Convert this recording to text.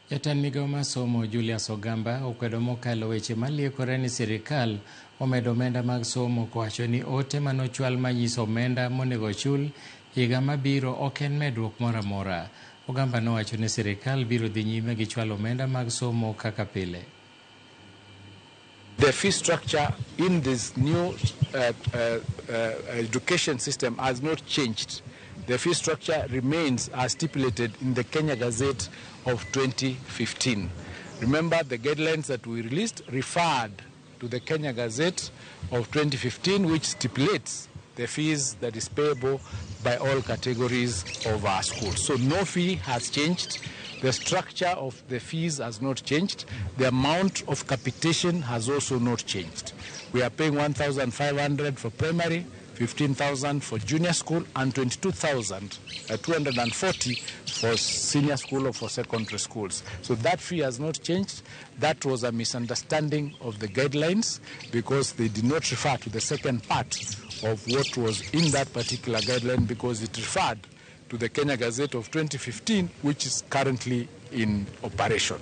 Jatend Migao mar somo Julius Ogamba okwedo mokalo weche maliekore ni sirikal omedo omenda mag somo kowacho ni ote manochwal manyiso omenda monego chul higa mabiro ok en medruok moro amora. Ogamba nowacho ni sirikal biro dhi nyime gi chwalo omenda mag somo kaka pile. The fee structure in this new education system has not changed. The fee structure remains as stipulated in the Kenya Gazette of 2015. Remember, the guidelines that we released referred to the Kenya Gazette of 2015, which stipulates the fees that is payable by all categories of our schools. So no fee has changed. The structure of the fees has not changed. The amount of capitation has also not changed. We are paying 1,500 for primary, 15,000 for junior school, and 22,240 for senior school or for secondary schools. So that fee has not changed. That was a misunderstanding of the guidelines because they did not refer to the second part of what was in that particular guideline because it referred to the Kenya Gazette of 2015, which is currently in operation.